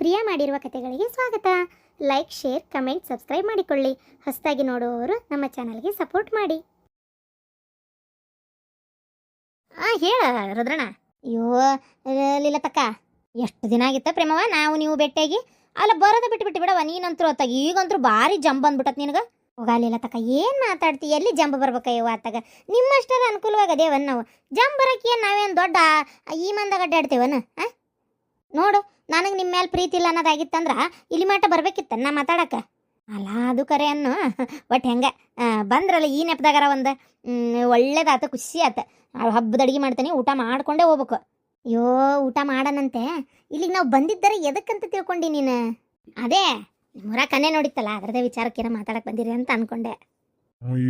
ಪ್ರಿಯಾ ಮಾಡಿರುವ ಕಥೆಗಳಿಗೆ ಸ್ವಾಗತ. Like, share, comment, subscribe ಮಾಡಿಕೊಳ್ಳಿ. ಹೊಸದಾಗಿ ನೋಡುವವರು ನಮ್ಮ ಚಾನಲ್ಗೆ ಸಪೋರ್ಟ್ ಮಾಡಿ. ಹೇಳ ರುದ್ರಣ್ಣ. ಅಯ್ಯೋ ಲೀಲತಕ್ಕ, ಎಷ್ಟು ದಿನ ಆಗಿತ್ತ ಪ್ರೇಮವ ನಾವು ನೀವು ಭೇಟಿಯಾಗಿ? ಅಲ್ಲ ಬರೋದ ಬಿಟ್ಟು ಬಿಡವ ನೀನಂತರೂ ಹೊತ್ತಾಗ. ಈಗಂತರೂ ಭಾರಿ ಜಂಪ್ ಬಂದ್ಬಿಟ್ಟತ್ ನಿನಗೆ. ಹೋಗಲಿಲ್ಲತಕ್ಕ, ಏನು ಮಾತಾಡ್ತಿ? ಎಲ್ಲಿ ಜಂಪ್ ಬರ್ಬೇಕಯ್ಯವ ಆತಾಗ? ನಿಮ್ಮಷ್ಟರ ಅನುಕೂಲವಾಗದೇವನ್ ನಾವು ಜಂಪ್ ಬರೋಕೆ. ಏನು ನಾವೇನು ದೊಡ್ಡ ಈ ಮಂದಾಗ ಅಡ್ಡಾಡ್ತೇವನ? ನೋಡು, ನನಗೆ ನಿಮ್ಮ ಮೇಲೆ ಪ್ರೀತಿ ಇಲ್ಲ ಅನ್ನೋದಾಗಿತ್ತಂದ್ರೆ ಇಲ್ಲಿ ಮಾಟ ಬರ್ಬೇಕಿತ್ತ ನಾ ಮಾತಾಡಕ್ಕೆ. ಅಲ್ಲ ಅದು ಕರೆ ಅನ್ನು ಒಟ್ಟು ಹೆಂಗೆ ಬಂದ್ರಲ್ಲ ಈ ನೆಪದಾಗಾರ ಒಂದು ಒಳ್ಳೇದಾತ, ಖುಷಿ ಆತ. ಹಬ್ಬದ ಅಡುಗೆ ಮಾಡ್ತೀನಿ, ಊಟ ಮಾಡ್ಕೊಂಡೇ ಹೋಗ್ಬೇಕು. ಅಯ್ಯೋ ಊಟ ಮಾಡನಂತೆ. ಇಲ್ಲಿಗೆ ನಾವು ಬಂದಿದ್ದರೆ ಎದಕ್ಕಂತ ತಿಳ್ಕೊಂಡು ನೀನು? ಅದೇ ನಿಮ್ಮೂರ ಕನ್ನೆ ನೋಡಿತ್ತಲ್ಲ, ಅದರದೇ ವಿಚಾರಕ್ಕೇನ ಮಾತಾಡಕ್ಕೆ ಬಂದಿರಿ ಅಂತ ಅನ್ಕೊಂಡೆ.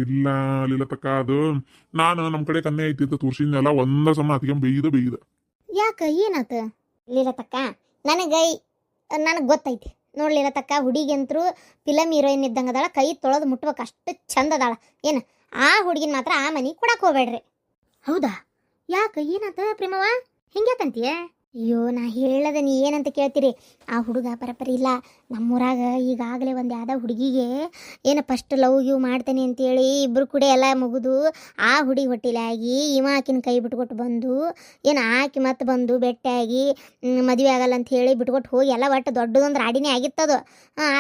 ಇಲ್ಲ ಲೀಲತಕ್ಕ, ಅದು ನಾನು ನಮ್ಮ ಕಡೆ ಕನ್ನೆ ಐತಿ ಅಂತ ತೋರ್ಸಿದ್ನೆಲ್ಲ ಒಂದ ಸಮ ಅತಿಗೆ ಬೇಯ್ದ. ಯಾಕೆ ಏನಾತ ಲೀಲತಕ್ಕ? ನನಗೆ ಗೊತ್ತೈತಿ ನೋಡ್ಲಿರತಕ್ಕ. ಹುಡುಗಿಯಂತರೂ ಫಿಲಮ್ ಹೀರೋಯಿನ್ ಇದ್ದಂಗೆ ಅದಾಳ. ಕೈ ತೊಳೆದು ಮುಟ್ಬೇಕು ಅಷ್ಟು ಚಂದ ಅದಾಳ. ಏನು ಆ ಹುಡುಗಿನ ಮಾತ್ರ ಆ ಮನೆ ಕೊಡಕ್ಕೆ ಹೋಗ್ಬೇಡ್ರಿ. ಹೌದಾ? ಯಾಕೆ ಏನಾತ ಪ್ರೇಮವ? ಹಿಂಗ್ಯಾಕಂತೀಯ? ಅಯ್ಯೋ ನಾ ಹೇಳದ ನೀ ಏನಂತ ಕೇಳ್ತೀರಿ? ಆ ಹುಡುಗ ಪರಪರಿ ಇಲ್ಲ ನಮ್ಮೂರಾಗ. ಈಗಾಗಲೇ ಒಂದು ಯಾವ್ದೋ ಹುಡುಗಿಗೆ ಏನು ಫಸ್ಟ್ ಲವ್ ಗಿವ್ ಮಾಡ್ತೇನೆ ಅಂತೇಳಿ ಇಬ್ಬರು ಕೂಡ ಎಲ್ಲ ಮುಗಿದು ಆ ಹುಡುಗಿ ಹೊಟ್ಟಿಲಾಗಿ ಇವ ಆಕಿನ ಕೈ ಬಿಟ್ಕೊಟ್ಟು ಬಂದು ಏನು ಆಕಿ ಮತ್ತೆ ಬಂದು ಬೆಟ್ಟಾಗಿ ಮದುವೆ ಆಗಲ್ಲ ಅಂತ ಹೇಳಿ ಬಿಟ್ಕೊಟ್ಟು ಹೋಗಿ ಎಲ್ಲ ಒಟ್ಟು ದೊಡ್ಡದೊಂದು ರಾಡಿನೇ ಆಗಿತ್ತದು.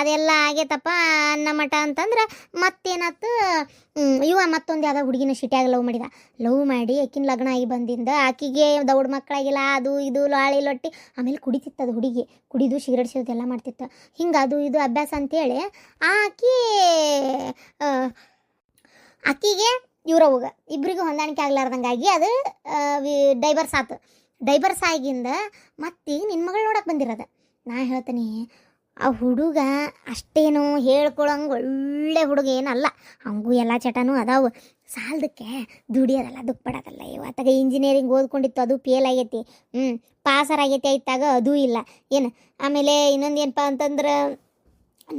ಅದೆಲ್ಲ ಆಗೈತಪ್ಪ ಅನ್ನ ಮಠ ಅಂತಂದ್ರೆ ಮತ್ತೇನಾಯ್ತು, ಇವ ಮತ್ತೊಂದು ಯಾವುದೋ ಹುಡುಗಿನ ಶಿಟ್ಯಾಗ ಲವ್ ಮಾಡಿ ಆಕಿನ ಲಗ್ನ ಆಗಿ ಬಂದಿಂದ ಆಕಿಗೆ ದೌಡ್ ಮಕ್ಕಳಾಗಿಲ್ಲ, ಅದು ಇದು ಲಾಳಿ ಲೊಟ್ಟಿ. ಆಮೇಲೆ ಕುಡಿತಿತ್ತು ಅದು ಹುಡುಗಿ, ಕುಡಿದು ಸಿಗರೇಟ್ ಸೇದೋದು ಎಲ್ಲ ಮಾಡ್ತಿತ್ತು. ಹಿಂಗೆ ಅದು ಇದು ಅಭ್ಯಾಸ ಅಂತೇಳಿ ಆಕಿಗೆ ಇವ್ರವಾಗ ಇಬ್ಬರಿಗೂ ಹೊಂದಾಣಿಕೆ ಆಗ್ಲಾರ್ದಂಗಾಗಿ ಅದು ಡೈವರ್ಸ್ ಆಯ್ತು. ಡೈವರ್ಸ್ ಆಗಿಂದ ಮತ್ತೀಗ ನಿನ್ನ ಮಗಳು ನೋಡಕ್ಕೆ ಬಂದಿರೋದು. ನಾ ಹೇಳ್ತೀನಿ, ಆ ಹುಡುಗ ಅಷ್ಟೇನು ಹೇಳ್ಕೊಳಂಗೆ ಒಳ್ಳೆ ಹುಡುಗ ಏನಲ್ಲ. ಹಂಗೂ ಎಲ್ಲ ಚಟನೂ ಅದಾವು. ಸಾಲದಕ್ಕೆ ದುಡಿಯೋದಲ್ಲ, ದುಃಖಪಡೋದಲ್ಲ. ಇವತ್ತಾಗ ಇಂಜಿನಿಯರಿಂಗ್ ಓದ್ಕೊಂಡಿತ್ತು, ಅದು ಫೇಲ್ ಆಗೈತಿ. ಪಾಸರ್ ಆಗೈತಿ ಆಯ್ತಾಗ ಅದೂ ಇಲ್ಲ. ಏನು ಆಮೇಲೆ ಇನ್ನೊಂದು ಏನಪ್ಪ ಅಂತಂದ್ರೆ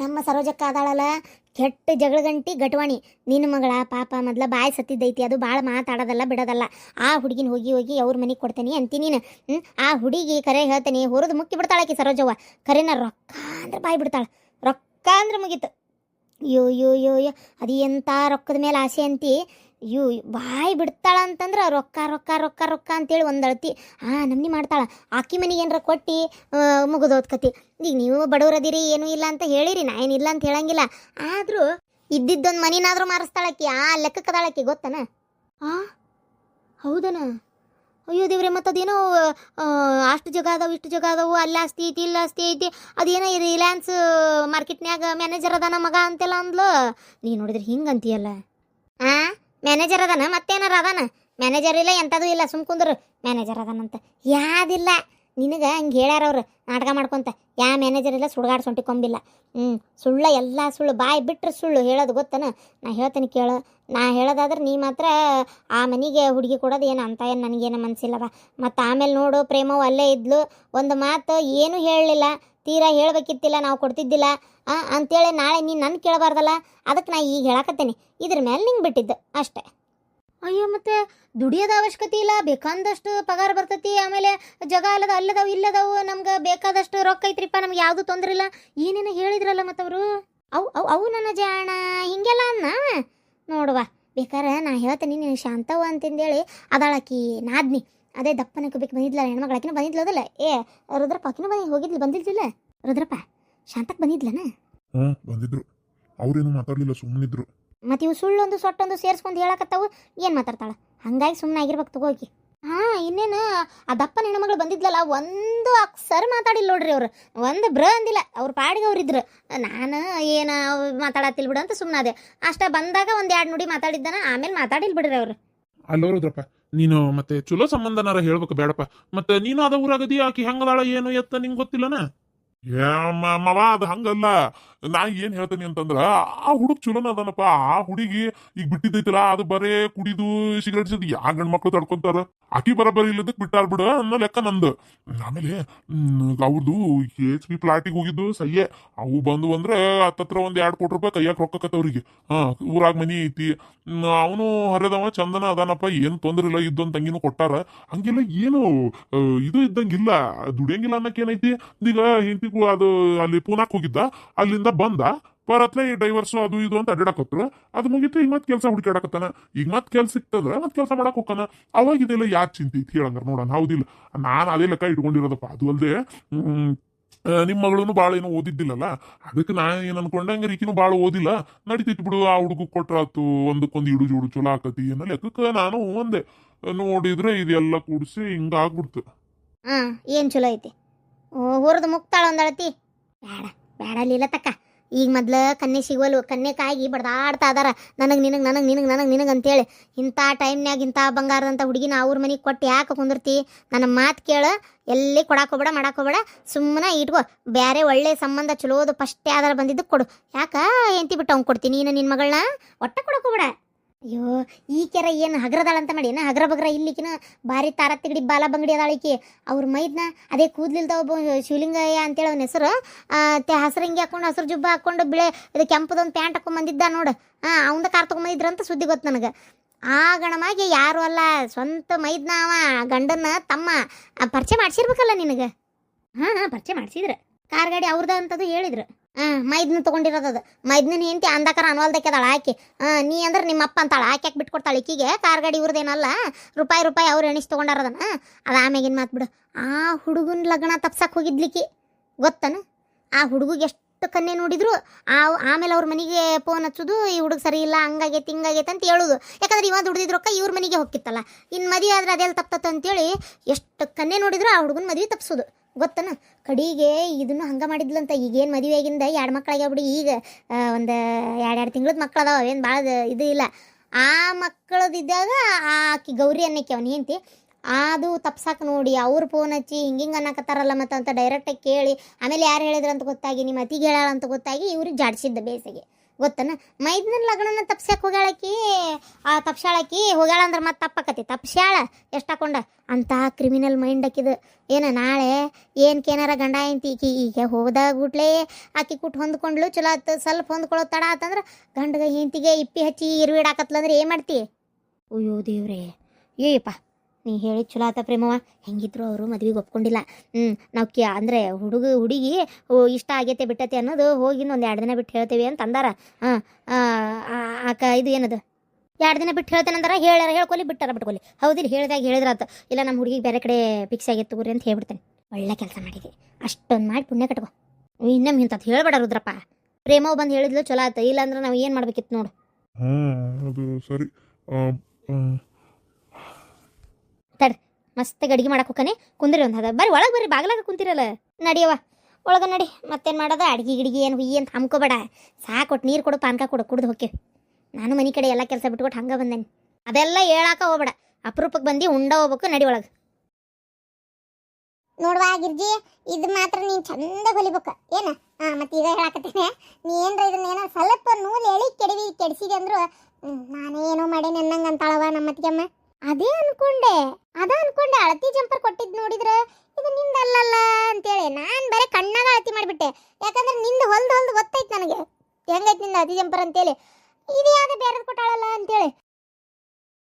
ನಮ್ಮ ಸರೋಜಕ್ಕ ಆದಾಳಲ್ಲ, ಕೆಟ್ಟ ಜಗಳಗಂಟಿ ಗಟ್ವಾಣಿ. ನಿನ್ನ ಮಗಳ ಪಾಪ ಮೊದಲ ಬಾಯಿ ಸತ್ತಿದ್ದೈತಿ, ಅದು ಭಾಳ ಮಾತಾಡೋದಲ್ಲ ಬಿಡೋದಲ್ಲ. ಆ ಹುಡುಗಿನ ಹೋಗಿ ಅವ್ರ ಮನೆಗೆ ಕೊಡ್ತೀನಿ ಅಂತೀನಿ ನೀನು. ಆ ಹುಡುಗಿ ಕರೆ ಹೇಳ್ತೀನಿ ಹೊರದು ಮುಕ್ಕಿ ಬಿಡ್ತಾಳಾಕಿ ಸರೋಜವ್ವ. ಕರೆನ ರೊಕ್ಕ ಅಂದ್ರೆ ಬಾಯಿ ಬಿಡ್ತಾಳೆ, ರೊಕ್ಕ ಅಂದ್ರೆ ಮುಗೀತು. ಯೋ ಯೋ ಯೋ ಯೋ ಅದು ಎಂಥ ರೊಕ್ಕದ ಮೇಲೆ ಆಸೆ ಅಂತಿ. ಬಾಯಿ ಬಿಡ್ತಾಳ ಅಂತಂದ್ರೆ ರೊಕ್ಕ ರೊಕ್ಕ ರೊಕ್ಕ ರೊಕ್ಕ ಅಂತೇಳಿ ಒಂದಳತಿ ನಮ್ನಿ ಮಾಡ್ತಾಳೆ. ಆಕಿ ಮನೆಗೆ ಏನಾರ ಕೊಟ್ಟು ಮುಗಿದೋದ್ಕತಿ. ಈಗ ನೀವು ಬಡವರದಿರಿ ಏನೂ ಇಲ್ಲ ಅಂತ ಹೇಳಿರಿ, ನಾ ಏನಿಲ್ಲ ಅಂತ ಹೇಳಂಗಿಲ್ಲ. ಆದರೂ ಇದ್ದಿದ್ದೊಂದು ಮನಿನಾದರೂ ಮಾರಿಸ್ತಾಳಕ್ಕಿ. ಆ ಲೆಕ್ಕಕ್ಕದಾಳಕ್ಕಿ, ಗೊತ್ತನ? ಹೌದನ? ಅಯ್ಯೋ ದೇವ್ರೆ, ಮತ್ತು ಅದೇನೋ ಅಷ್ಟು ಜಾಗ ಅದಾವು ಇಷ್ಟು ಜಾಗ ಅದಾವು, ಅಲ್ಲಿ ಆಸ್ತಿ ಐತಿ ಇಲ್ಲಿ ಆಸ್ತಿ ಐತಿ, ಅದೇನೋ ರಿಲಯನ್ಸ್ ಮಾರ್ಕೆಟ್ನ್ಯಾಗ ಮ್ಯಾನೇಜರ್ ಅದಾನ ಮಗ ಅಂತೆಲ್ಲ ಅಂದ್ಲು. ನೀ ನೋಡಿದ್ರೆ ಹಿಂಗೆ ಅಂತೀಯಲ್ಲ. ಮ್ಯಾನೇಜರ್ ಅದಾನ, ಮತ್ತೇನಾರ ಅದಾನ? ಮ್ಯಾನೇಜರ್ ಇಲ್ಲ, ಎಂಥದೂ ಇಲ್ಲ, ಸುಮ್ಕುಂದ್ರು ಮ್ಯಾನೇಜರ್ ಅದಾನಂತ. ಯಾವ್ದಿಲ್ಲ, ನಿನಗೆ ಹಂಗೆ ಹೇಳ್ಯಾರವ್ರು ನಾಟಕ ಮಾಡ್ಕೊತ. ಮ್ಯಾನೇಜರ್ ಇಲ್ಲ, ಸುಡ್ಗಾಡು ಸೊಂಟಿ ಕೊಂಬಿಲ್ಲ. ಸುಳ್ಳ, ಎಲ್ಲ ಸುಳ್ಳು, ಬಾಯಿ ಬಿಟ್ಟರೆ ಸುಳ್ಳು ಹೇಳೋದು, ಗೊತ್ತನ? ನಾ ಹೇಳ್ತೀನಿ ಕೇಳು. ನಾ ಹೇಳೋದಾದ್ರೆ ನೀ ಮಾತ್ರ ಆ ಮನೆಗೆ ಹುಡುಗಿ ಕೊಡೋದು ಏನು ಅಂತ ಏನು ನನಗೇನು ಮನಸ್ಸಿಲ್ಲದ. ಮತ್ತು ಆಮೇಲೆ ನೋಡು, ಪ್ರೇಮವು ಅಲ್ಲೇ ಇದ್ಲು, ಒಂದು ಮಾತು ಏನೂ ಹೇಳಲಿಲ್ಲ. ತೀರಾ ಹೇಳಬೇಕಿತ್ತಿಲ್ಲ, ನಾವು ಕೊಡ್ತಿದ್ದಿಲ್ಲ ಅಂಥೇಳಿ ನಾಳೆ ನೀನು ನನ್ನ ಕೇಳಬಾರ್ದಲ್ಲ. ಅದಕ್ಕೆ ನಾ ಈಗ ಹೇಳಕತ್ತೇನೆ, ಇದ್ರ ಮೇಲೆ ನಿಂಗೆ ಬಿಟ್ಟಿದ್ದು ಅಷ್ಟೇ. ಅಯ್ಯೋ ಮತ್ತೆ ದುಡಿಯೋದ ಅವಶ್ಯಕತೆ ಇಲ್ಲ, ಬೇಕಾದಷ್ಟು ಪಗಾರ ಬರ್ತೈತಿ. ಆಮೇಲೆ ಜಗ ಅಲ್ಲದಾವು ಇಲ್ಲದಾವು, ನಮ್ಗೆ ಬೇಕಾದಷ್ಟು ರೊಕ್ಕ ಐತ್ರಿಪ್ಪ, ನಮ್ಗೆ ಯಾವುದು ತೊಂದರೆ ಇಲ್ಲ ಏನೇನೋ ಹೇಳಿದ್ರಲ್ಲ ಮತ್ತವರು. ಅವು ನನ್ನ ಜಾಣ ಹಿಂಗೆಲ್ಲ ಅನ್ನ ನೋಡುವ. ಬೇಕಾರೆ ನಾ ಹೇಳ್ತೇನೆ, ನೀನು ಶಾಂತವ ಅಂತಂದೇಳಿ ಅದಾಳಕಿ ನಾದ್ನಿ. ಅದೇ ದಪ್ಪನಕ್ಕೆ ಬೇಕು ಬಂದಿದ್ಲ ಹೆಣ್ಮಗಳಾಕಿನ ಬಂದಿದ್ಲದಲ್ಲ. ರುದ್ರಪ್ಪ ಆಕಿನ ಬಂದಿದ್ಲಿಲ್ಲ ರುದ್ರಪ್ಪ, ಶಾಂತಕ್ಕೆ ಬಂದಿದ್ಲನ? ಬಂದಿದ್ರು. ಅವ್ರೇನು ಮಾತಾಡ್ಲಿಲ್ಲ, ಸುಮ್ಮನಿದ್ರು. ಮತ್ತು ಇವು ಸುಳ್ಳೊಂದು ಸೊಟ್ಟೊಂದು ಸೇರಿಸ್ಕೊಂಡು ಹೇಳಕತ್ತಾವು, ಏನು ಮಾತಾಡ್ತಾಳೆ? ಹಂಗಾಗಿ ಸುಮ್ಮನೆ ಆಗಿರ್ಬೇಕು ತಗೋಕಿ. ಇನ್ನೇನು ಆ ದಪ್ಪನ ಹೆಣ್ಮಗಳು ಬಂದಿದ್ಲಲ್ಲ, ಒಂದು ಅಕ್ಷರ ಮಾತಾಡಿಲ್ಲ ನೋಡ್ರಿ ಅವರು, ಒಂದು ಅಂದಿಲ್ಲ. ಅವ್ರ ಪಾಡಿಗೆ ಅವ್ರಿದ್ರು. ನಾನು ಏನು ಮಾತಾಡತ್ತಿಲ್ ಬಿಡು ಅಂತ ಸುಮ್ಮನಾದೆ ಅಷ್ಟೇ. ಬಂದಾಗ ಒಂದು 2 ನುಡಿ ಮಾತಾಡಿದ್ದಾನ, ಆಮೇಲೆ ಮಾತಾಡಿಲ್ ಬಿಡ್ರಿ ಅವರು. ಅಲ್ಲೋ ರುದ್ರಪ್ಪ, ನೀನು ಮತ್ತೆ ಚಲೋ ಸಂಬಂಧನಾರ ಹೇಳ್ಬೇಕು ಬೇಡಪ್ಪ. ಮತ್ತೆ ನೀನು ಅದ ಊರಾಗದಿ, ಆಕಿ ಹೆಂಗದಾಳ ಏನು ಎತ್ತ ನಿಂಗೆ ಗೊತ್ತಿಲ್ಲನ? ಮವ ಅದು ಹಂಗಲ್ಲ. ನಾ ಏನ್ ಹೇಳ್ತೇನೆ ಅಂತಂದ್ರ ಆ ಹುಡುಗ ಚಲೋನ ಅದನಪ್ಪ. ಆ ಹುಡುಗಿ ಈಗ ಬಿಟ್ಟಿದ್ದೈತಲ್ಲ ಅದು ಬರೇ ಕುಡಿದು ಸಿಗರೇಟ್ ಸಿದ್ ಯಾ ಗಂಡ್ ಮಕ್ಳು ತಡ್ಕೊಂತಾರ. ಆಕಿ ಬರಬರಿ ಇಲ್ಲದಕ್ ಬಿಟ್ಟಾರ್ ಬಿಡ ಅನ್ನೋ ಲೆಕ್ಕ ನಂದು. ಆಮೇಲೆ ಅವ್ರದ್ದು HP ಪ್ಲಾಟಿಗೆ ಹೋಗಿದ್ದು ಸಯ್ಯೆ. ಅವು ಬಂದು ಅಂದ್ರೆ ಹತ್ತತ್ರ ಒಂದ್ 2 ಕೋಟಿ ರೂಪಾಯಿ ಕೈಯಾಗ ರೊಕ್ಕಕತ್ತವ್ರಿಗೆ. ಊರಾಗ ಮನಿ ಐತಿ. ಅವನು ಹರಿದವ ಚಂದನ ಅದಾನಪ್ಪ, ಏನ್ ತೊಂದ್ರೆ ಇಲ್ಲ. ಇದ್ದೊಂದ್ ತಂಗಿನೂ ಕೊಟ್ಟಾರ. ಹಂಗೆಲ್ಲ ಏನು ಇದು ಇದ್ದಂಗಿಲ್ಲ, ದುಡಿಯಂಗಿಲ್ಲ ಅನ್ನಕ್ ಏನೈತಿ. ಈಗ ಹೆಂಡತಿಗೂ ಅದು ಅಲ್ಲಿ ಪೂನಾಕ್ ಹೋಗಿದ್ದ, ಅಲ್ಲಿಂದ ಬಂದ ಬರತ್ಲೆ ಈ ಡೈವರ್ಸು ಅದು ಇದು ಅಂತ ಅಡ್ಡಾಡಕತ್ರು. ಅದು ಮುಗಿತು, ಈಗ ಮತ್ ಕೆಲಸ ಹುಡುಕಾಡಕತ್ತಾನ. ಈಗ ಮತ್ ಕೆಲ್ಸ ಸಿಕ್ತದ್ರ ಮತ್ ಕೆಲಸ ಮಾಡಕ್ ಹೋಗ್ತಾನ. ಅವಾಗ ಇದೆಲ್ಲ ಯಾರ್ ಚಿಂತೆ ಐತಿ ಹೇಳಂಗಾರ ನೋಡೋಣ. ಹೌದಿಲ್ಲ, ನಾನು ಅದೇ ಲೆಕ್ಕ ಇಟ್ಕೊಂಡಿರೋದಪ್ಪ. ಅದು ಅಲ್ದೆ ನಿಮ್ಮ ಮಗಳೂ ಭಾಳ ಏನೋ ಓದಿದ್ದಿಲ್ಲಲ್ಲ, ಅದಕ್ಕೆ ನಾ ಏನ್ ಅನ್ಕೊಂಡೆ, ಹಂಗಾರೆ ಈಕಿನೂ ಭಾಳ ಓದಿಲ್ಲ, ನಡಿತೈತಿ ಬಿಡು, ಆ ಹುಡುಗ ಕೊಟ್ರಾತು, ಒಂದಕ್ಕೊಂದು ಇಡು ಜೋಡು ಚಲೋ ಆಕತಿ ಅನ್ನೋ ಲೆಕ್ಕಕ್ಕೆ ನಾನು ಒಂದೆ. ನೋಡಿದ್ರೆ ಇದೆಲ್ಲ ಕೂಡಿಸಿ ಹಿಂಗಾಗ್ಬಿಡ್ತು. ಏನ್ ಚಲೋ ಐತಿ. ಹುರಿದು ಮುಕ್ತಾಳ ಒಂದಳತಿ. ಬೇಡ ಬೇಡ ಲೀಲತಕ್ಕ. ಈಗ ಮೊದ್ಲು ಕನ್ನೆ ಸಿಗೋಲ್ವು, ಕನ್ನೆಕಾಗಿ ಬಡ್ದಾಡ್ತಾ ಅದಾರ. ನನಗೆ ನಿನಗೆ ನನಗೆ ನಿನಗೆ ನನಗೆ ನಿನಗೆ ಅಂತೇಳಿ. ಇಂಥ ಟೈಮ್ನ್ಯಾಗ ಇಂಥ ಬಂಗಾರದಂಥ ಹುಡುಗಿನ ಅವ್ರ ಮನೆಗೆ ಕೊಟ್ಟು ಯಾಕೆ ಕುಂದಿರ್ತಿ? ನನ್ನ ಮಾತು ಕೇಳು, ಎಲ್ಲಿ ಕೊಡಾಕೋಬೇಡ ಮಾಡಾಕೋಬೇಡ, ಸುಮ್ಮನೆ ಇಟ್ಕೋ. ಬೇರೆ ಒಳ್ಳೆ ಸಂಬಂಧ ಚಲೋದು ಫಸ್ಟ್ ಯಾವ್ದಾರ ಬಂದಿದ್ದು ಕೊಡು. ಯಾಕ ಎಂತಿ ಬಿಟ್ಟು ಅವ್ನು ಕೊಡ್ತೀನಿ, ನೀನು ನಿನ್ನ ಮಗಳನ್ನ ಒಟ್ಟ ಕೊಡಾಕೋಬೇಡ. ಅಯ್ಯೋ ಈ ಕೆರ ಏನು ಹಗ್ರದಾಳಂತ ಮಾಡಿ ಏನ ಹಗ್ರ ಬಗ್ರ ಇಲ್ಲಿಕಿನ ಭಾರಿ ತಾರ ತಿಗಡಿ ಬಾಲ ಬಂಗಡಿ ಅದಾಳಿಕಿ. ಅವ್ರ ಮೈದ್ನ ಅದೇ ಕೂದ್ಲಿಲ್ದ ಒಬ್ಬ ಶಿವಲಿಂಗಯ್ಯ ಅಂತೇಳಿ ಅವನ ಹೆಸರು. ಹಸಿರು ಹಿಂಗೆ ಹಾಕೊಂಡು ಹಸಿರು ಜುಬ್ಬ ಹಾಕೊಂಡು ಬಿಳೆ ಇದು ಕೆಂಪದೊಂದು ಪ್ಯಾಂಟ್ ಹಾಕೊಂಡು ಬಂದಿದ್ದ ನೋಡು. ಅವಂದ ಕಾರ್ ತೊಗೊಂಬಂದಿದ್ರಂತ ಸುದ್ದಿ ಗೊತ್ತು ನನಗೆ. ಆ ಗಣಮಾಗಿ ಯಾರು ಅಲ್ಲ, ಸ್ವಂತ ಮೈದ್ನ ಅವ, ಗಂಡನ ತಮ್ಮ. ಪರಿಚಯ ಮಾಡ್ಸಿರ್ಬೇಕಲ್ಲ ನಿನಗೆ. ಪರಿಚಯ ಮಾಡ್ಸಿದ್ರು. ಕಾರ್ ಗಾಡಿ ಅವ್ರದ ಅಂತದು ಹೇಳಿದ್ರು. ಮೈದ್ನ ತೊಗೊಂಡಿರೋದದು. ಮೈದ್ನ ಹೆಂಡತಿ ಅಂದಕರ ಅನ್ವಲ್ದಕ್ಕೆದಾಳ ಆಕೆ. ನೀ ಅಂದ್ರೆ ನಿಮ್ಮ ಅಪ್ಪ ಅಂತಾಳ, ಆಕೆ ಯಾಕೆ ಬಿಟ್ಕೊಡ್ತಾಳೆ ಈಕಿಗೆ? ಕಾರ್ ಗಾಡಿ ಇವ್ರದೇನಲ್ಲ, ರೂಪಾಯಿ ಅವ್ರು ಎಣಿಸಿ ತೊಗೊಂಡಾರದನ. ಅದು ಆಮ್ಯಾಗಿನ ಮಾತು ಬಿಡು. ಆ ಹುಡುಗನ ಲಗ್ನ ತಪ್ಸಕ್ಕೆ ಹೋಗಿದ್ಲಿಕ್ಕಿ ಗೊತ್ತನ. ಆ ಹುಡುಗಿಗೆ ಎಷ್ಟು ಕನ್ನೆ ನೋಡಿದ್ರು. ಆಮೇಲೆ ಅವ್ರ ಮನೆಗೆ ಫೋನ್ ಹಚ್ಚೋದು, ಈ ಹುಡುಗ ಸರಿ ಇಲ್ಲ, ಹಂಗಾಗೈತೆ ಹಿಂಗಾಗೈತೆ ಅಂತ ಹೇಳೋದು. ಯಾಕಂದ್ರೆ ಇವಾಗ ದುಡ್ದಿದ್ ರೊಕ್ಕ ಇವ್ರ ಮನೆಗೆ ಹೋಗ್ತಿತ್ತಲ್ಲ. ಇನ್ನು ಮದುವೆ ಆದ್ರೆ ಅದೆಲ್ಲ ತಪ್ತತ್ತ ಅಂತೇಳಿ ಎಷ್ಟು ಕನ್ನೆ ನೋಡಿದ್ರು ಆ ಹುಡುಗನ ಮದುವೆ ತಪ್ಸೋದು ಗೊತ್ತನ. ಕಡಿಗೆ ಇದನ್ನು ಹಂಗೆ ಮಾಡಿದ್ಲಂತ. ಈಗೇನು ಮದುವೆ ಆಗಿಂದ 2 ಮಕ್ಕಳಾಗ್ಯಾವ. ಈಗ ಒಂದು 2 ತಿಂಗಳದ ಮಕ್ಳು ಅದಾವ, ಅವೇನು ಭಾಳ ಇದು ಇಲ್ಲ. ಆ ಮಕ್ಕಳದಿದ್ದಾಗ ಆಕಿ ಗೌರಿ ಅನ್ನಕ್ಕೆ ಅವನು ಹೆಂಡ್ತಿ ಅದು ತಪ್ಸಾಕ ನೋಡಿ ಅವ್ರು ಫೋನ್ ಹಚ್ಚಿ ಹಿಂಗಿಂಗೆ ಅನ್ನಕತ್ತಾರಲ್ಲ ಮತ್ತು ಅಂತ ಡೈರೆಕ್ಟಾಗಿ ಕೇಳಿ, ಆಮೇಲೆ ಯಾರು ಹೇಳಿದ್ರು ಅಂತ ಗೊತ್ತಾಗಿ, ನಿಮ್ಮ ಅತಿಗೆ ಹೇಳಾಳ ಅಂತ ಗೊತ್ತಾಗಿ ಇವ್ರಿಗೆ ಜಾಡ್ಸಿದ್ದ ಬೇಸಿಗೆ ಗೊತ್ತನ. ಮೈದ್ನ ಲಗ್ನನ ತಪ್ಸ್ಯಾಕೆ ಹೋಗ್ಯಾಳಕಿ. ತಪ್ಸಾಳಕಿ ಹೋಗ್ಯಾಳ ಅಂದ್ರೆ ಮತ್ತೆ ತಪ್ಪಕತಿ. ತಪ್ಸ್ಯಾಳ ಎಷ್ಟಾಕೊಂಡ ಅಂತಹ ಕ್ರಿಮಿನಲ್ ಮೈಂಡ್ ಆಕಿದು. ಏನು ನಾಳೆ ಏನಕ್ಕೇನಾರ ಗಂಡ ಐತಿ ಈಗ ಹೋದಾಗ ಗುಟ್ಲೆ ಆಕಿ ಕುಟ್ಟು ಹೊಂದ್ಕೊಂಡ್ಲು, ಚಲೋ ಆತು. ಸ್ವಲ್ಪ ಹೊಂದ್ಕೊಳ್ಳೋ ತಡ ಆತಂದ್ರೆ ಗಂಡಗ ಹೆಂಡತಿಗೆ ಇಪ್ಪಿ ಹಚ್ಚಿ ಇರುವಿಡಾಕತ್ಲಂದ್ರೆ ಏನು ಮಾಡ್ತಿ? ಅಯ್ಯೋ ದೇವ್ರೇ, ಏಯಪ್ಪ ನೀ ಹೇಳಿ ಚಲೋ ಆತ ಪ್ರೇಮವ. ಹೆಂಗಿದ್ರು ಅವರು ಮದ್ವೆಗೆ ಒಪ್ಕೊಂಡಿಲ್ಲ. ನಾವು ಅಂದರೆ ಹುಡುಗಿ ಇಷ್ಟ ಆಗೈತೆ ಬಿಟ್ಟೈತೆ ಅನ್ನೋದು ಹೋಗಿನ ಒಂದು 2 ದಿನ ಬಿಟ್ಟು ಹೇಳ್ತೇವೆ ಅಂತ ಅಂದಾರ. ಇದು ಏನದು 2 ದಿನ ಬಿಟ್ಟು ಹೇಳ್ತೇನೆ ಅಂದಾರ. ಹೇಳ್ಕೊಲಿ ಬಿಟ್ಕೊಲಿ. ಹೌದಿಲ್ಲ, ಹೇಳಿದ್ರಾತ. ಇಲ್ಲ ನಮ್ಮ ಹುಡುಗಿಗೆ ಬೇರೆ ಕಡೆ ಫಿಕ್ಸ್ ಆಗಿತ್ತು ಗುರಿ ಅಂತ ಹೇಳ್ಬಿಡ್ತೇನೆ. ಒಳ್ಳೆ ಕೆಲಸ ಮಾಡಿದೆ. ಅಷ್ಟೊಂದು ಮಾಡಿ ಪುಣ್ಯ ಕಟ್ಕೋ. ಇನ್ನೊಮ್ಮೆ ಇಂಥದ್ದು ಹೇಳ್ಬೇಡ ರುದ್ರಪ್ಪ. ಪ್ರೇಮವ್ ಬಂದು ಹೇಳಿದ್ಲು ಚಲೋ ಆತ. ಇಲ್ಲಾಂದ್ರೆ ನಾವು ಏನು ಮಾಡ್ಬೇಕಿತ್ತು ನೋಡು. ಅದು ಸರಿ. ತಡ್ರಿ ಮಸ್ತ್ ಅಡಿಗೆ ಮಾಡಕ್ಕೆ ಹೋಗ್ತಾನೆ. ಕುಂದ್ರಿ ಒಂದು ಹದ ಬರ್ರಿ ಒಳಗೆ ಬರ್ರಿ, ಬಾಗ್ಲಾಗ ಕುಂತಿರಲ್ಲ. ನಡಿಯವ ಒಳಗೆ ನಡಿ. ಮತ್ತೇನು ಮಾಡೋದ? ಅಡ್ಗೆ ಗಿಡಿಗೆ ಏನು ಹುಯ್ಯಿ ಅಂತ ಹಮ್ಕೋಬೇಡ. ಸಾಕೊಟ್ಟು ನೀರು ಕೊಡು, ಪಾನ್ಕ ಕೊಡು, ಕುಡ್ದು ಹೋಗ್ತೀವಿ. ನಾನು ಮನೆ ಕಡೆ ಎಲ್ಲ ಕೆಲಸ ಬಿಟ್ಕೊಟ್ಟು ಹಂಗೆ ಬಂದೇನೆ. ಅದೆಲ್ಲ ಹೇಳಾಕ ಹೋಗ್ಬೇಡ. ಅಪರೂಪಕ್ಕೆ ಬಂದು ಉಂಡ ಹೋಗ್ಬೇಕು. ನಡಿ ಒಳಗೆ. ನೋಡುವ ಗಿರ್ಜಿ, ಇದು ಮಾತ್ರ ನೀನು ಚಂದ ಹೊಲಿಬೇಕು ಏನು. ಮತ್ತೆ ಈಗ ಹೇಳಾಕತ್ತೇನೆ, ನೀ ಏನ್ರ ಇದನ್ನೇನೋ ಸ್ವಲ್ಪ ನೂಲು ಎಳಿ ಕೆಡಿಸಿದೆ ಅಂದ್ರು ನಾನೇನೋ ಮಾಡೇನೆ ಅನ್ನಂಗೆ ಅಂತಾಳವ ನಮ್ಮ ಅತ್ತಿಗೆಮ್ಮ. ಅದೇ ಅನ್ಕೊಂಡೆ ಅಳತಿ ಜಂಪರ್ ಕೊಟ್ಟಿದ್ದು ನೋಡಿದ್ರೆ ಇದು ನಿಂದ ಅಲ್ಲಲ್ಲ ಅಂತೇಳಿ ನಾನು ಬೇರೆ ಕಣ್ಣಾಗ ಅಳತಿ ಮಾಡಿಬಿಟ್ಟೆ. ಯಾಕಂದ್ರೆ ನಿಂದು ಹೊಲ್ದು ಗೊತ್ತೈತೆ ನನಗೆ ಹೆಂಗೈತೆ ನಿಂದ ಅಳತಿ ಜಂಪರ್ ಅಂತೇಳಿ. ಇದು ಯಾವ್ದು ಬೇರೆದು ಕೊಟ್ಟಾಳಲ್ಲ ಅಂತೇಳಿ.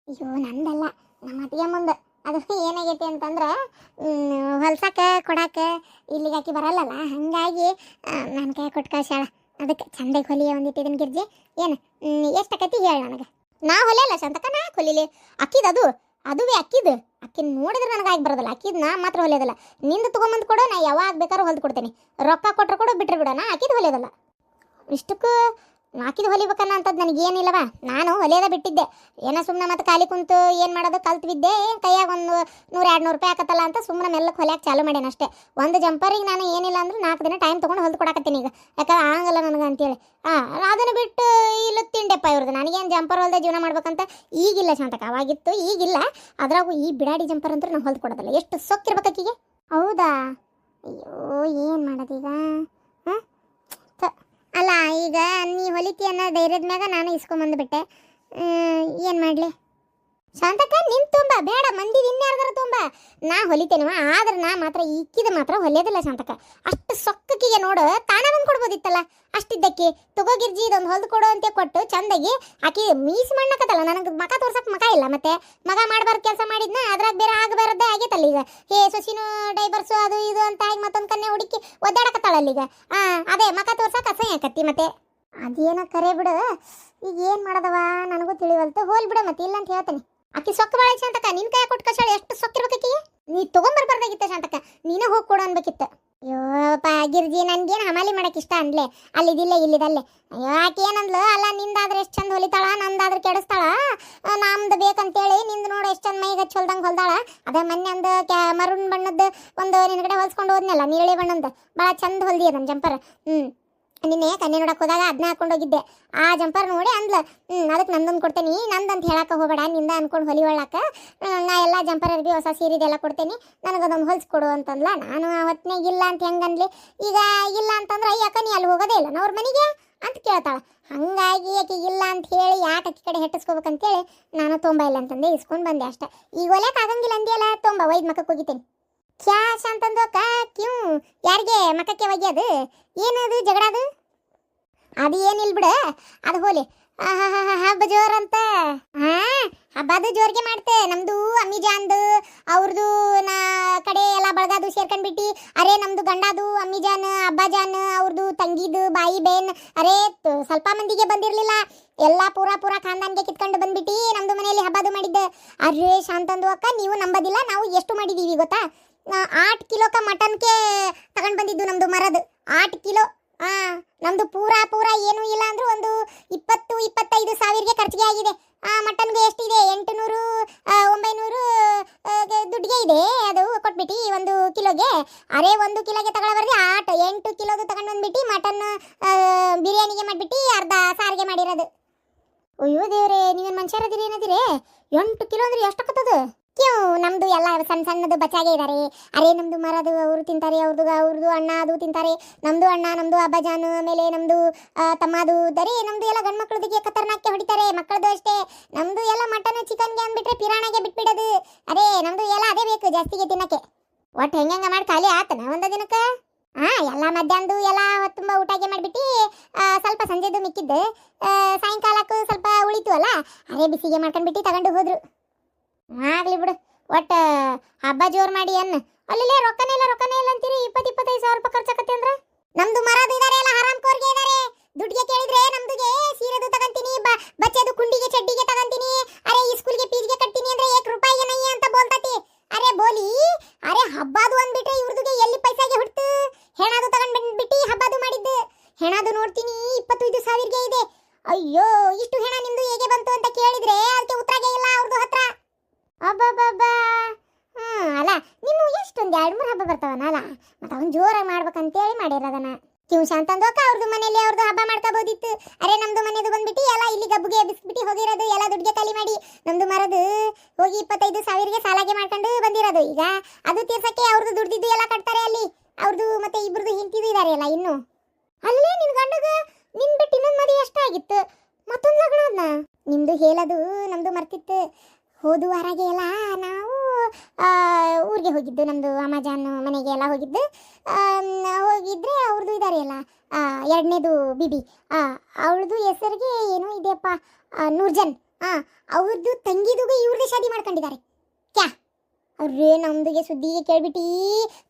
ಅಯ್ಯೋ ನಂದಲ್ಲ, ನಮ್ಮ ಅತ್ತಿಗೆಮ್ಮಂದು. ಅದು ಏನಾಗೈತಿ ಅಂತಂದ್ರೆ ಹೊಲ್ಸಾಕ ಕೊಡಾಕ ಇಲ್ಲಿಗೆ ಹಾಕಿ ಬರಲ್ಲಲ್ಲ, ಹಾಗಾಗಿ ನನ್ನ ಕೈ ಕೊಟ್ಟು ಕಳ್ಸ್ಯಾಳ. ಅದಕ್ಕೆ ಚಂದಾಗಿ ಹೊಲಿಯ ಒಂದಿಟ್ಟಿದ್ದೀನಿ ಗಿರ್ಜಿ. ಏನು ಎಷ್ಟಕತಿ ಹೇಳಿ ನನಗೆ. ನಾ ಹೊಲಿಯಲ್ಲ ಶಾಂತಕ, ನಾ ಹೊಲಿಲಿ. ಅದುವೇ ಅಕ್ಕಿದು. ಅಕ್ಕಿನ ನೋಡಿದ್ರೆ ನನಗಾಗಿ ಬರೋದಿಲ್ಲ. ಅಕ್ಕಿದ್ ನಾ ಮಾತ್ರ ಹೊಲಿಯೋದಿಲ್ಲ. ನಿಂದು ತೊಗೊಂಬಂದು ಕೊಡು, ನಾ ಯಾವಾಗ ಬೇಕಾದ್ರೂ ಹೊಲ್ದು ಕೊಡ್ತೇನೆ. ರೊಕ್ಕ ಕೊಟ್ಟರು ಕೊಡು, ಬಿಟ್ಟರೆ ಬಿಡ. ನಾ ಅಕ್ಕಿದು ಹೊಲಿಯೋದಿಲ್ಲ. ಇಷ್ಟಕ್ಕೂ ಹಾಕಿದ ಹೊಲಿಬೇಕನ್ನ ಅಂತದ್ದು ನನಗೇನಿಲ್ಲವ. ನಾನು ಹೊಲಿಯೋದ ಬಿಟ್ಟಿದ್ದೆ. ಏನೋ ಸುಮ್ಮನೆ ಮತ್ತೆ ಖಾಲಿ ಕುಂತು ಏನು ಮಾಡೋದು ಕಲ್ತ್ಬಿದ್ದೆ. ಕೈಯಾಗ ಒಂದು 100-200 ರೂಪಾಯಿ ಆಕತ್ತಲ್ಲ ಅಂತ ಸುಮ್ಮನೆ ಮೆಲ್ಲಕ್ಕೆ ಹೊಲಿಯಕ್ಕೆ ಚಾಲು ಮಾಡೇನೆ ಅಷ್ಟೇ. ಒಂದು ಜಂಪರಿಗೆ ನಾನು ಏನಿಲ್ಲ ಅಂದ್ರೆ 4 ದಿನ ಟೈಮ್ ತೊಗೊಂಡು ಹೊಲ್ದು ಕೊಡಾಕತ್ತೀನಿ ಈಗ. ಯಾಕಂದ್ರೆ ಆಗಲ್ಲ ನನಗೆ ಅಂತೇಳಿ. ಅದನ್ನು ಬಿಟ್ಟು ಇಲ್ಲ ತಿಂಡೆಪ್ಪ ಇವ್ರದ್ದು. ನನಗೇನು ಜಂಪರ್ ಹೊಲ್ದೆ ಜೀವನ ಮಾಡ್ಬೇಕಂತ ಈಗಿಲ್ಲ ಶಾಂತಕ. ಅವಾಗಿತ್ತು, ಈಗಿಲ್ಲ. ಅದ್ರಾಗೂ ಈ ಬಿಡಾಡಿ ಜಂಪರ್ ಅಂತೂ ನಾನು ಹೊಲ್ದು ಕೊಡೋದಿಲ್ಲ. ಎಷ್ಟು ಸೊಕ್ಕಿರ್ಬೇಕು ಆಕಿಗೆ. ಹೌದಾ? ಅಯ್ಯೋ ಏನು ಮಾಡೋದೀಗ? ಅಲ್ಲ ಹೊಲಿತಿ ಅನ್ನೋ ಧೈರ್ಯದ ಮ್ಯಾಗ ನಾನು ಇಸ್ಕೊಂಬಂದ್ಬಿಟ್ಟೆ. ಏನು ಮಾಡಲಿ ಶಾಂತಕ್ಕ, ನಿನ್ ತುಂಬ ಬೇಡ, ಮಂದಿ ಇನ್ಯಾರ್ದಾರ ತುಂಬ. ನಾ ಹೊಲಿತೇನವ, ಆದ್ರೆ ನಾ ಮಾತ್ರ ಈಕಿದ ಮಾತ್ರ ಹೊಲಿಯೋದಿಲ್ಲ ಶಾಂತಕ್ಕ. ಅಷ್ಟು ಸೊಕ್ಕಕಿಗೆ ನೋಡು, ತಾನ ಬಂದು ಕೊಡ್ಬೋದಿತ್ತಲ್ಲ. ಅಷ್ಟಿದ್ದಕ್ಕೆ ತಗೋ ಗಿರ್ಜಿ ಇದೊಂದು ಹೊಲ್ದು ಕೊಡು ಅಂತ ಕೊಟ್ಟು ಚಂದಾಗಿ ಆಕಿ ಮೀಸ್ ಮಾಡಕತ್ತಲ್ಲ. ನನಗೆ ಮಕ ತೋರ್ಸಕ್ ಮಕ ಇಲ್ಲ, ಮತ್ತೆ ಮಗ ಮಾಡಬಾರ್ದು ಕೆಲಸ ಮಾಡಿದ್ನ ಅದ್ರಾಗ ಬೇರೆ ಆಗಬಾರದ್ದೇ ಆಗೈತಲ್ಲ ಈಗ. ಸೊಸಿನು ಡೈಬರ್ಸು ಅದು ಇದು ಅಂತ ಆಗಿ ಮತ್ತೊಂದು ಕನ್ಯೆ ಹುಡುಕಿ ಒದ್ದಾಡಕತ್ತಾಳಲ್ಲ ಈಗ. ಅದೇ ಮಕ ತೋರ್ಸಕ್ ಅಸಹ್ಯ ಆಕತ್ತಿ. ಮತ್ತೆ ಅದೇನೋ ಕರೆ ಬಿಡು, ಈಗ ಏನು ಮಾಡೋದವ ನನಗೂ ತಿಳಿವಲ್ತು. ಹೋಲ್ ಬಿಡು ಮತ್ತೆ, ಇಲ್ಲ ಅಂತ ಹೇಳ್ತೇನೆ. ಆಕಿ ಸೊಕ್ಕ ಬಾಳ ಶಾಂತಕ್ಕ, ನಿನ್ ಕೈ ಕೊಟ್ಟು ಕಸಾಳ ಎಷ್ಟು ಸೊಕ್ಕಿರ್ಬೇಕಿ. ನೀ ತಗೊಂಬರ್ಬಾರ್ದಾಗಿತ್ತ ಶಾಂತಕ್ಕ, ನೀನೇ ಹೋಗಿ ಕೊಡು ಅನ್ಬೇಕಿತ್ತು. ಅಯ್ಯೋಪ್ಪ ಗಿರ್ಜಿ, ನನ್ಗೇನು ಹಮಾಲಿ ಮಾಡಕ್ ಇಷ್ಟ ಅನ್ಲೆ, ಅಲ್ಲಿದಿಲ್ಲ ಇಲ್ಲಿದಲ್ಲೇ. ಅಯ್ಯೋ ಆಕೆ ಏನಂದ್ಲು, ಅಲ್ಲ ನಿಂದಾದ್ರೆ ಎಷ್ಟು ಚಂದ ಹೊಲಿತಾಳ, ನಂದಾದ್ರೆ ಕೆಡಿಸ್ತಾಳ, ನಮ್ದು ಬೇಕಂತೇಳಿ ನಿಂದು ನೋಡು ಎಷ್ಟು ಚಂದ ಮೈಗೆ ಹಚ್ಚಿ ಹೊಲ್ದಂಗೆ ಹೊಲ್ದಾಳ. ಅದೇ ಮೊನ್ನೆ ಒಂದು ಮರುಣ್ ಬಣ್ಣದ್ದು ಒಂದು ನಿನ್ಗಡೆ ಹೊಲ್ಸ್ಕೊಂಡು ಹೋದ್ನಲ್ಲ, ನೀರಳಿ ಬಣ್ಣದ್ದು ಭಾಳ ಚಂದ ಹೊಲ್ದಿ ನಮ್ಮ ಜಂಪರ್. ನಿನ್ನೆ ಕನ್ಯೆ ನೋಡಕ್ ಹೋದಾಗ ಅದನ್ನ ಹಾಕೊಂಡು ಹೋಗಿದ್ದೆ. ಆ ಜಂಪರ್ ನೋಡಿ ಅಂದ್ಲ, ಅದಕ್ಕೆ ನಂದೊಂದು ಕೊಡ್ತೇನೆ, ನಂದಂತ ಹೇಳಕ್ಕೆ ಹೋಗಬೇಡ, ನಿಂದ ಅನ್ಕೊಂಡು ಹೊಲಿ ಒಳ್ಳಾಕ ನಾ ಎಲ್ಲ ಜಂಪರ್ ಅರ್ಬಿ ಹೊಸ ಸೀರೆದೆಲ್ಲ ಕೊಡ್ತೇನೆ, ನನಗದೊಂದು ಹೊಲ್ಸ್ಕೊಡು ಅಂತಂದ್ಲ. ನಾನು ಆ ಹೊತ್ತಿನಾಗ ಇಲ್ಲ ಅಂತ ಹೆಂಗನ್ಲಿ, ಈಗ ಇಲ್ಲ ಅಂತಂದ್ರೆ ಯಾಕ ನೀ ಅಲ್ಲಿ ಹೋಗೋದೇ ಇಲ್ಲ ಅವ್ರ ಮನೆಗೆ ಅಂತ ಕೇಳ್ತಾಳ. ಹಂಗಾಗಿ ಆಕೆ ಇಲ್ಲ ಅಂತ ಹೇಳಿ ಯಾಕೆ ಅಕ್ಕಿ ಕಡೆ ಹೆಟ್ಟಿಸ್ಕೋಬೇಕಂತೇಳಿ ನಾನು ತೊಂಬ ಇಲ್ಲ ಅಂತಂದೆ, ಇಸ್ಕೊಂಡು ಬಂದೆ ಅಷ್ಟೆ. ಈಗ ಒಲೆಕ್ ಆಗಂಗಿಲ್ಲ ಅಂದಿಯಲ್ಲ, ತೊಂಬ ಒಯ್ದು ಮಕ್ಕಕ್ಕೆ ಹೋಗಿತೇನೆ. ಕ್ಯಾಶ್ ಅಂತಂದು ಕ್ಯೂ ಯಾರಿಗೆ ಮಕ್ಕಕ್ಕೆ ಒಯ್ಯೋದು ಏನದು ಜಗಳ ಅದು ಏನಿಲ್ಲ ಬಿಡ, ಅದು ಹೋಲಿ. ಹಬ್ಬ ಜೋರಂತ. ಹಬ್ಬದ ಜೋರ್ಗೆ ಮಾಡ್ತೆ. ನಮ್ದು ಅಮ್ಮಿಜಾನ್ದು ಅವ್ರದ್ದು ನಾ ಕಡೆ ಎಲ್ಲ ಬಳಗಾದು ಸೇರ್ಕೊಂಡ್ಬಿಟ್ಟು, ಅರೇ ನಮ್ದು ಗಂಡದು ಅಮ್ಮಿಜಾನ್ ಅಬ್ಬಾಜಾನ್ ಅವ್ರದ್ದು ತಂಗಿದು ಬಾಯಿ ಬೇನ್, ಅರೇ ಸ್ವಲ್ಪ ಮಂದಿಗೆ ಬಂದಿರಲಿಲ್ಲ, ಎಲ್ಲ ಪೂರಾ ಖಾನ್ದಾನ್ಗೆ ಕಿತ್ಕೊಂಡು ಬಂದ್ಬಿಟ್ಟು ನಮ್ದು ಮನೆಯಲ್ಲಿ ಹಬ್ಬದು ಮಾಡಿದ್ದೆ. ಅರೇ ಶಾಂತಂದು ಅಕ್ಕ, ನೀವು ನಂಬದಿಲ್ಲ, ನಾವು ಎಷ್ಟು ಮಾಡಿದ್ದೀವಿ ಗೊತ್ತಾ? 8 ಕಿಲೋಕ ಮಟನ್ಗೆ ತಗೊಂಡು ಬಂದಿದ್ದು ನಮ್ದು ಮರದು 8 ಕಿಲೋ. ನಮ್ದು ಪೂರಾ ಏನೂ ಇಲ್ಲ ಅಂದ್ರೂ ಒಂದು 20-25 ಸಾವಿರಗೆ ಖರ್ಚಿಗೆ ಆಗಿದೆ. ಮಟನ್ಗೆ ಎಷ್ಟಿದೆ? 800 900 ದುಡ್ಡಿಗೆ ಇದೆ. ಅದು ಕೊಟ್ಬಿಟ್ಟು 1 ಕಿಲೋಗೆ, ಅರೇ 1 ಕಿಲೋಗೆ ತಗೊಳ್ಳಬಾರ್ದು 8 ಕಿಲೋದು ತಗೊಂಡು ಬಂದ್ಬಿಟ್ಟು ಮಟನ್ ಬಿರಿಯಾನಿಗೆ ಮಾಡಿಬಿಟ್ಟು ಅರ್ಧ ಸಾರಿಗೆ ಮಾಡಿರೋದು. ಅಯ್ಯೋ ದೇವ್ರೆ, ನೀವೇನು ಮನುಷ್ಯರದಿರಿ ಏನದಿರಿ? 8 ಕಿಲೋ ಅಂದ್ರೆ ಎಷ್ಟಕ್ಕತ್ತದು? ನಮ್ದು ಎಲ್ಲ ಸಣ್ಣದು ಬಚಾಗೆ ಇದ್ದಾರೆ. ಅರೇ ನಮ್ದು ಮರದು ಅವರು ತಿಂತಾರೆ, ಅವ್ರದ್ದು ಅಣ್ಣ ಅದು ತಿಂತಾರೆ, ನಮ್ದು ಅಣ್ಣ ನಮ್ದು ಅಬ್ಬಾಜಾನು, ಆಮೇಲೆ ನಮ್ದು ತಮ್ಮದು ದರಿ, ನಮ್ದು ಎಲ್ಲ ಗಂಡು ಮಕ್ಕಳದಿಗೆ ಕತ್ತರ್ನಾಕ್ಕೆ ಹೊಡಿತಾರೆ, ಮಕ್ಕಳದು ಅಷ್ಟೇ. ನಮ್ದು ಎಲ್ಲ ಮಟನ್ ಚಿಕನ್ಗೆ ಅಂದ್ಬಿಟ್ರೆ ಪಿರಾಣಗೆ ಬಿಟ್ಬಿಡೋದು. ಅದೇ ನಮ್ದು ಎಲ್ಲ ಅದೇ ಬೇಕು ಜಾಸ್ತಿಗೆ ತಿನ್ನಕ್ಕೆ. ಒಟ್ಟು ಹೆಂಗ ಮಾಡಿ ಖಾಲಿ ಆತನ ಒಂದ ದಿನಕ್ಕೆ. ಎಲ್ಲ ಮಧ್ಯಾಹ್ನದು ಎಲ್ಲ ತುಂಬ ಊಟಗೆ ಮಾಡಿಬಿಟ್ಟು ಸ್ವಲ್ಪ ಸಂಜೆದು ಮಿಕ್ಕಿದ್ದು ಸಾಯಂಕಾಲಕ್ಕೂ ಸ್ವಲ್ಪ ಉಳಿತು ಅಲ್ಲ, ಅದೇ ಬಿಸಿಗೆ ಮಾಡ್ಕೊಂಡ್ಬಿಟ್ಟು ತಗೊಂಡು ಹೋದ್ರು. ಆಗ್ಲಿ ಬಿಡು, ಒಟ್ಟು ಹಬ್ಬ ಜೋರು ಮಾಡಿ ಅನ್ನ. ಅಲ್ಲೇ ರೊಕ್ಕನೇ ಇಲ್ಲ ಅಂತೀರಿ. 20-25 ಸಾವಿರ ರೂಪಾಯಿ ಖರ್ಚಾಕತ್ತೆ ಅಂದ್ರೆ ನಮ್ದು ಮರದು ಇದಾರೆ ಎಲ್ಲ ಹರಾಮ್ಕೋರ್ಗೆ ಇದಾರೆ. ದುಡ್ಡಿಗೆ ಕೇಳಿದ್ರೆ ನಮ್ದುಗೆ ಸೀರೆದು ತಗಂತೀನಿ, ಬಚ್ಚೆದು ಕುಂಡಿಗೆ ಚಡ್ಡಿಗೆ ತಗಂತೀನಿ, ಅರೆ ಈ ಸ್ಕೂಲ್ಗೆ ಫೀಸ್ಗೆ ಕಟ್ತೀನಿ ಅಂದ್ರೆ 1 ರೂಪಾಯಿಗೆ ನಯ್ಯ ಅಂತ ಬೋಲ್ತತಿ. ಅರೆ ಬೋಲಿ, ಅರೆ ಹಬ್ಬದು ಅಂದ್ಬಿಟ್ರೆ ಇವ್ರದುಗೆ ಎಲ್ಲಿ ಪೈಸಾಗೆ ಹುಡ್ತು. ಹೆಣದು ತಗೊಂಡ್ ಬಂದ್ಬಿಟ್ಟು ಹಬ್ಬದು ಮಾಡಿದ್ದು. ಹೆಣದು ನೋಡ್ತೀನಿ 25 ಸಾವಿರಗೆ ಇದೆ. ಅಯ್ಯೋ, ಇಷ್ಟು ಹೆಣ ನಿಮ್ದು ಹೇಗೆ ಬಂತು ಅಂತ ಕೇಳಿದ್ರೆ ಅದಕ್ಕೆ ಉತ್ತರಗೆ ಇಲ್ಲ ಅವ್ರದ್ದು ಹತ್ರ. ಅಬ್ಬಬ್ಬಬ್ಬ, ಅಲ್ಲ ನಿಮ್ಮ ಎಷ್ಟೊಂದು 2-3 ಹಬ್ಬ ಬರ್ತಾವನ ಅಲ್ಲ, ಮತ್ತೆ ಅವ್ನು ಜೋರಾಗಿ ಮಾಡ್ಬೇಕಂತೇಳಿ ಮಾಡಿರೋದನ್ನ. ಕಿವು ಶಾಂತಂದೋಕ ಅವ್ರದ್ದು ಮನೇಲಿ ಅವ್ರದ್ದು ಹಬ್ಬ ಮಾಡ್ಕೋಬೋದಿತ್ತು. ಅರೆ ನಮ್ದು ಮನೆದು ಬಂದ್ಬಿಟ್ಟು ಎಲ್ಲ ಇಲ್ಲಿ ಗಬ್ಬುಗೆ ಎಬ್ಬಿಸ್ಬಿಟ್ಟು ಹೋಗಿರೋದು, ಎಲ್ಲ ದುಡ್ಡಿಗೆ ಖಾಲಿ ಮಾಡಿ ನಮ್ದು ಮರದು ಹೋಗಿ 25 ಸಾವಿರಗೆ ಸಾಲಾಗೆ ಮಾಡ್ಕೊಂಡು ಬಂದಿರೋದು. ಈಗ ಅದು ತೀರ್ಸಕ್ಕೆ ಅವ್ರದ್ದು ದುಡ್ದಿದ್ದು ಎಲ್ಲ ಕಟ್ತಾರೆ ಅಲ್ಲಿ. ಅವ್ರದ್ದು ಮತ್ತೆ ಇಬ್ರದ್ದು ಹಿಂತಿದ್ದು ಇದಾರೆ ಅಲ್ಲ ಇನ್ನು. ಅಲ್ಲೇ ನಿನ್ ಗಂಡಗ ನಿನ್ ಬಿಟ್ಟು ಇನ್ನೊಂದು ಮದುವೆ ಎಷ್ಟಾಗಿತ್ತು, ಮತ್ತೊಂದು ಲಗ್ನ ನಿಮ್ದು ಹೇಳೋದು ನಮ್ದು ಮರ್ತಿತ್ತು. ಹೋದ ವಾರಾಗೆ ಎಲ್ಲ ನಾವು ಊರಿಗೆ ಹೋಗಿದ್ದು, ನಮ್ಮದು ಅಮ್ಮಾಜಾನ್ ಮನೆಗೆ ಎಲ್ಲ ಹೋಗಿದ್ದು. ಹೋಗಿದ್ರೆ ಅವ್ರದ್ದು ಇದ್ದಾರೆ ಅಲ್ಲ, 2ನೇದು ಬಿಬಿ, ಅವಳದು ಹೆಸರಿಗೆ ಏನೋ ಇದೆಯಪ್ಪ, ನೂರ್ಜನ್. ಅವ್ರದ್ದು ತಂಗಿದುಗೆ ಇವ್ರದೇ ಶಾದಿ ಮಾಡ್ಕೊಂಡಿದ್ದಾರೆ. ಕ್ಯಾ ಅವ್ರೇ ನಮ್ದುಗೆ ಸುದ್ದಿಗೆ ಕೇಳ್ಬಿಟ್ಟು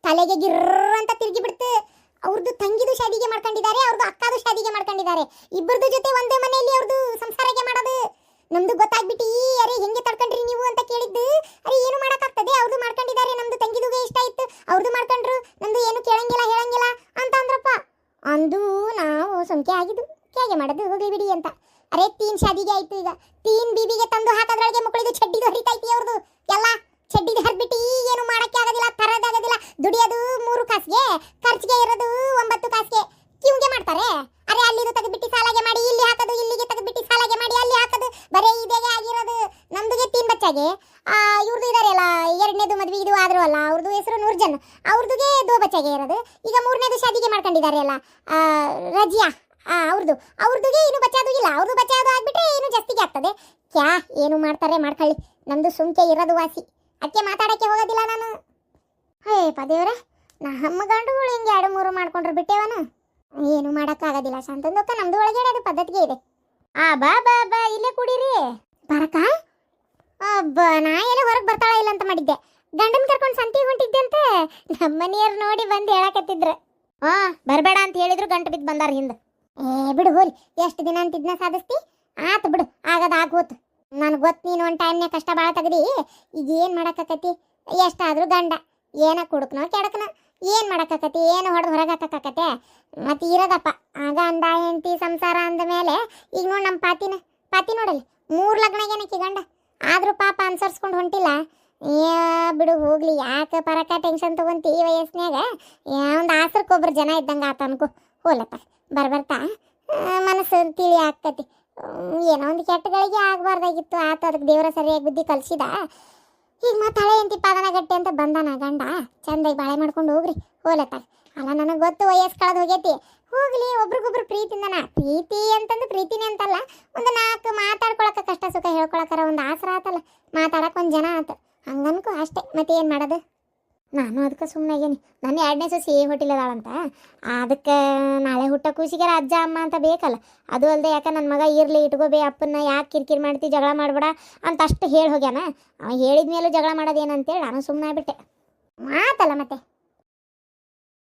ತಲೆಗೆ ಗಿರ್ರ ಅಂತ ತಿರುಗಿ ಬಿಡ್ತು. ಅವ್ರದ್ದು ತಂಗಿದು ಶಾದಿಗೆ ಮಾಡ್ಕೊಂಡಿದ್ದಾರೆ, ಅವ್ರದ್ದು ಅಕ್ಕದು ಶಾದಿಗೆ ಮಾಡ್ಕೊಂಡಿದ್ದಾರೆ. ಇಬ್ಬರದು ಜೊತೆ ಒಂದೇ ಮನೆಯಲ್ಲಿ ಅವ್ರದ್ದು ಸಂಸಾರಕ್ಕೆ ಮಾಡೋದು. ನಮ್ದು ಗೊತ್ತಾಗ್ಬಿಟ್ಟು ಅರೆ ಹೆಂಗೆ ತಡ್ಕೊಂಡ್ರಿ ನೀವು ಅಂತ ಕೇಳಿದ್ದು. ಅರೆ ಏನು ಮಾಡೋಕ್ಕಾಗ್ತದೆ, ಅವ್ರದ್ದು ಮಾಡ್ಕೊಂಡಿದ್ದಾರೆ, ನಮ್ದು ತಂಗಿದುಗೆ ಇಷ್ಟ ಇತ್ತು, ಅವ್ರದ್ದು ಮಾಡ್ಕೊಂಡ್ರು, ನಮ್ದು ಏನು ಕೇಳಂಗಿಲ್ಲ ಹೇಳಂಗಿಲ್ಲ ಅಂತ ಅಂದ್ರಪ್ಪ. ಅಂದು ನಾವು ಸಂಖ್ಯೆ ಆಗಿದ್ದು ಹೇಗೆ ಮಾಡೋದು, ಹೋಗ್ಲಿ ಬಿಡಿ ಅಂತ. ಅರೆ 3 ಶಾದಿಗೆ ಆಯ್ತು. ಈಗ 3 ಬೀಬಿಗೆ ತಂದು ಹಾಕೋದ್ರೊಳಗೆ ಮಕ್ಕಳಿದು ಚಡ್ಡಿದು ಹರಿತೈತಿ. ಅವ್ರದ್ದು ಎಲ್ಲ ಚಡ್ಡಿದು ಹರಿಬಿಟ್ಟು ಏನು ಮಾಡೋಕ್ಕೆ ಆಗೋದಿಲ್ಲ, ತರೋದಾಗೋದಿಲ್ಲ. ದುಡಿಯೋದು 3 ಕಾಸಿಗೆ, ಖರ್ಚಿಗೆ ಇರೋದು 9 ಕಾಸಿಗೆ. ಕಿವ್ಗೆ ಮಾಡ್ತಾರೆ. ಅರೆ ಅಲ್ಲಿದು ತೆಗೆದ್ಬಿಟ್ಟು ಸಾಲಾಗೆ ಮಾಡಿ ಇಲ್ಲಿ ಹಾಕೋದು, ಇಲ್ಲಿಗೆ ತೆಗೆದ್ಬಿಟ್ಟು ಸಾಲಾಗೆ ಮಾಡಿ ಅಲ್ಲಿ ಹಾಕೋದು, ಬರೀ ಇದೇಗೆ ಆಗಿರೋದು. ನಮ್ದುಗೆ 3 ಬಚ್ಚಾಗೆ. ಇವ್ರದ್ದು ಇದಾರೆ ಅಲ್ಲ, 2ನೇದು ಮದ್ವೆ ಇದು ಆದ್ರೂ ಅಲ್ಲ, ಅವ್ರದ್ದು ಹೆಸರು ನೂರ್ಜನ್, ಅವ್ರದುಗೆ 2 ಬಚ್ಚಾಗೆ ಇರೋದು. ಈಗ 3ನೇದು ಶಾದಿಗೆ ಮಾಡ್ಕೊಂಡಿದ್ದಾರೆ ಅಲ್ಲ, ರಜಿಯಾ, ಅವ್ರದ್ದು ಅವ್ರದ್ದುಗೆ ಏನು ಬಚಾದು ಇಲ್ಲ, ಅವ್ರದ್ದು ಬಚಾದು ಆಗ್ಬಿಟ್ರೆ ಏನು ಜಾಸ್ತಿಗೆ ಆಗ್ತದೆ. ಕ್ಯಾ ಏನು ಮಾಡ್ತಾರೆ ಮಾಡ್ಕೊಳ್ಳಿ, ನಮ್ದು ಸುಮ್ಕೆ ಇರೋದು ವಾಸಿ. ಅದಕ್ಕೆ ಮಾತಾಡಕ್ಕೆ ಹೋಗೋದಿಲ್ಲ ನಾನು. ಹೇಪ ದೇವ್ರೆ, ನಮ್ಮ ಗಂಡುಗಳು ಹಿಂಗೆ 2-3 ಮಾಡ್ಕೊಂಡ್ರೆ ಬಿಟ್ಟೇವನು. ಏನು ಮಾಡೋಕ್ಕಾಗೋದಿಲ್ಲ. ಶಾಂತಂದಕ್ಕ ನಮ್ದು ಒಳಗಡೆ ಅದು ಪದ್ಧತಿಗೆ ಇದೆ. ಬಾ ಬಾ ಬಾ ಇಲ್ಲೇ ಕುಡೀರಿ. ಬರಕ ನಾ ಎಲ್ಲ ಹೊರಗೆ ಬರ್ತಾಳ ಇಲ್ಲ ಅಂತ ಮಾಡಿದ್ದೆ. ಗಂಡನ್ ಕರ್ಕೊಂಡು ಸಂತಿಗೆ ಹೊಂಟಿದ್ದೆ ಅಂತ ನಮ್ಮನೆಯವ್ರು ನೋಡಿ ಬಂದು ಹೇಳಕತ್ತಿದ್ರು. ಬರಬೇಡ ಅಂತ ಹೇಳಿದ್ರು, ಗಂಟು ಬಿದ್ದು ಬಂದಾರ ಹಿಂದೆ. ಬಿಡು ಹೋರಿ, ಎಷ್ಟು ದಿನ ಅಂತಿದ್ನ ಸಾಧಿಸ್ತಿ. ಆತು ಬಿಡು, ಆಗದ ಆಗೋತು. ನನಗೆ ಗೊತ್ತು ನೀನು ಒಂದು ಟೈಮ್ನಾಗ ಕಷ್ಟ ಭಾಳ ತೆಗ್ದಿ. ಈಗ ಏನು ಮಾಡೋಕ್ಕಾಕತಿ? ಎಷ್ಟಾದರೂ ಗಂಡ ಏನ ಕುಡುಕ್ನೋ ಕೆಡಕ್ನೋ ಏನು ಮಾಡೋಕ್ಕಾಕತಿ? ಏನು ಹೊಡೆದು ಹೊರಗೆ ಹಾಕಕ್ಕಾಕತ್ತೆ? ಮತ್ತು ಇರೋದಪ್ಪ ಆಗ ಅಂದ ಹೆಂಡತಿ ಸಂಸಾರ ಅಂದ ಮೇಲೆ. ಈಗ ನೋಡಿ ನಮ್ಮ ಪಾತಿ ನೋಡಲಿ 3 ಲಗ್ನಾಗೇನಕ್ಕೆ ಗಂಡ ಆದರೂ ಪಾಪ ಅನ್ಸರ್ಸ್ಕೊಂಡು ಹೊಂಟಿಲ್ಲ. ಬಿಡು ಹೋಗ್ಲಿ, ಯಾಕೆ ಪರಕ ಟೆನ್ಷನ್ ತೊಗೊಂತಿ ಈ ವಯಸ್ಸಿನಾಗ? ಒಂದು ಆಸರಕ್ಕೊಬ್ರು ಜನ ಇದ್ದಂಗೆ ಆತ ಅನ್ಕೋ. ಹೋಲಪ್ಪ ಬರ್ತಾ ಮನಸ್ಸು ತಿಳಿ ಆಗ್ತತಿ. ಏನೋ ಒಂದು ಕೆಟ್ಟಗಳಿಗೆ ಆಗಬಾರ್ದಾಗಿತ್ತು, ಆತ ಅದಕ್ಕೆ ದೇವರ ಸರಿಯಾಗಿ ಬುದ್ಧಿ ಕಲಿಸಿದ. ಈಗ ಮತ್ತೆ ಹಳೆ ಎಂತಿ ಪಾದನ ಗಟ್ಟಿ ಅಂತ ಬಂದಾನ ಗಂಡ. ಚಂದಾಗಿ ಬಾಳೆ ಮಾಡ್ಕೊಂಡು ಹೋಗ್ರಿ ಹೋಲತ್ತ. ಅಲ್ಲ ನನಗೆ ಗೊತ್ತು ವಯಸ್ಸು ಕಳೆದು ಹೋಗೈತಿ. ಹೋಗ್ಲಿ, ಒಬ್ರಿಗೊಬ್ರು ಪ್ರೀತಿಯಿಂದನ. ಪ್ರೀತಿ ಅಂತಂದು ಪ್ರೀತಿನೇ ಅಂತಲ್ಲ, ಒಂದು 4 ಮಾತಾಡ್ಕೊಳಕ್ಕೆ ಕಷ್ಟ ಸುಖ ಹೇಳ್ಕೊಳಕ್ಕಾರ ಒಂದು ಆಸರ ಆತಲ್ಲ, ಮಾತಾಡಕ್ಕೆ ಒಂದು ಜನ ಆತ. ಹಂಗನ್ಕೋ ಅಷ್ಟೇ, ಮತ್ತೆ ಏನು ಮಾಡೋದು? ನಾನು ಅದಕ್ಕೆ ಸುಮ್ಮನೆ ಆಗೇನಿ. ನನ್ನ 2ನೇ ಸೊಸಿ ಹೊಟ್ಟಿಲದಾಳಂತ, ಅದಕ್ಕೆ ನಾಳೆ ಹುಟ್ಟ ಕೂಸಿಗೆ ಅಜ್ಜ ಅಮ್ಮ ಅಂತ ಬೇಕಲ್ಲ. ಅದು ಅಲ್ಲದೆ ಯಾಕೆ ನನ್ನ ಮಗ ಇರಲಿ ಇಟ್ಕೋಬೇ ಅಪ್ಪನ್ನ, ಯಾಕೆ ಕಿರಿಕಿರಿ ಮಾಡ್ತಿ, ಜಗಳ ಮಾಡಬೇಡ ಅಂತ ಅಷ್ಟು ಹೇಳಿ ಹೋಗ್ಯಾನ. ಅವ ಹೇಳಿದ ಮೇಲೂ ಜಗಳ ಮಾಡೋದೇನಂತೇಳಿ ನಾನು ಸುಮ್ಮನೆ ಆಗ್ಬಿಟ್ಟೆ. ಮಾತಲ್ಲ ಮತ್ತೆ.